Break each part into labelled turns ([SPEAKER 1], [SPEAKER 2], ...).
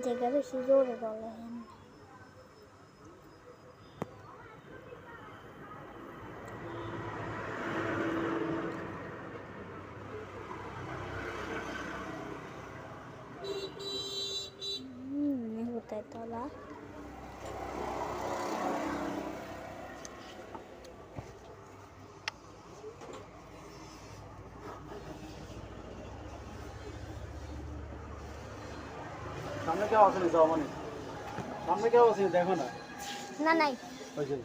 [SPEAKER 1] জায়গা বেশি জোরে বলে होता है तला
[SPEAKER 2] सामने क्या आवाज नहीं सामने सामने क्या आवाज देखो ना
[SPEAKER 1] ना नहीं
[SPEAKER 2] ओके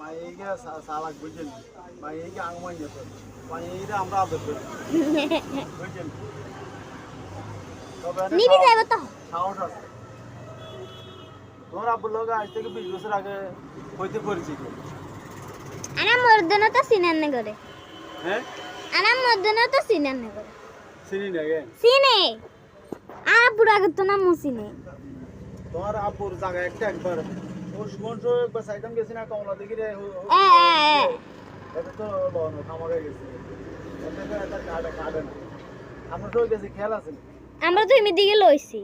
[SPEAKER 2] मायेगा साला बुझल मायेगा आंगमान যেত मायेगा আমরা আদর করি বুঝেন তবে
[SPEAKER 1] নিবি যাইব তো
[SPEAKER 2] সাহস আছে তোমার আব্বু লোক আজ থেকে 20 বছর আগে হইতে পরিচিত
[SPEAKER 1] আনা মর্দন তো সিনান নে করে
[SPEAKER 2] হ্যাঁ
[SPEAKER 1] আনা মর্দন তো সিনান নে করে
[SPEAKER 2] চিনি না গে
[SPEAKER 1] সিনে আর পুরা তো না মুসিনে
[SPEAKER 2] তোমার আব্বুর জায়গা একটা একবার ও সুমন সো একবার সাইডাম গেছি না কমলা দেখি রে এটা তো লন খামারে গেছি ওতে তো এটা কাটে না আমরা তো গেছি খেয়াল আছে
[SPEAKER 1] আমরা তো এমনি দিকে লইছি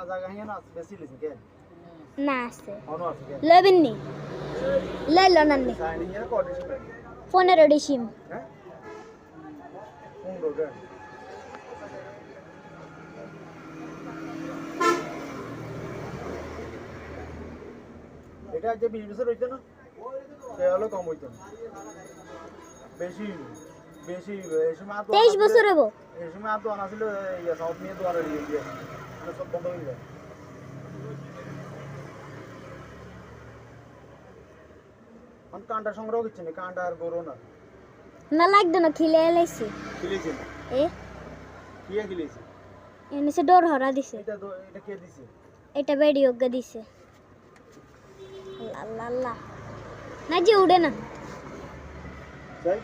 [SPEAKER 2] জায়গা হিয়া না বেশি লিছি কে
[SPEAKER 1] না আছে
[SPEAKER 2] অন আছে কে
[SPEAKER 1] লবিননি লাইলো নান্নি
[SPEAKER 2] সাইনিং এর কন্ডিশন
[SPEAKER 1] 15 ডিসিম
[SPEAKER 2] হ্যাঁ কোন রোগে এটা যে 20 বছর হইতো না সে হলো কম হইতো বেশি বেশি এই সময় তো
[SPEAKER 1] 23 বছর হবো
[SPEAKER 2] এই সময় তো আনা ছিল ইয়া সাউথ নিয়ে দোয়ারে দিয়ে মানে সব বন্ধ হয়ে যায় কোন কান্ডা সংগ্রহ করছে না কান্ডা আর গরু না
[SPEAKER 1] না লাগতো না খিলে লাইছি
[SPEAKER 2] খিলেছে
[SPEAKER 1] এ
[SPEAKER 2] কি খিলেছে
[SPEAKER 1] এনে সে ডোর হরা দিছে
[SPEAKER 2] এটা কে দিছে
[SPEAKER 1] এটা বেডি ওগা দিছে লা লা লা না যে উড়ে না
[SPEAKER 2] তাই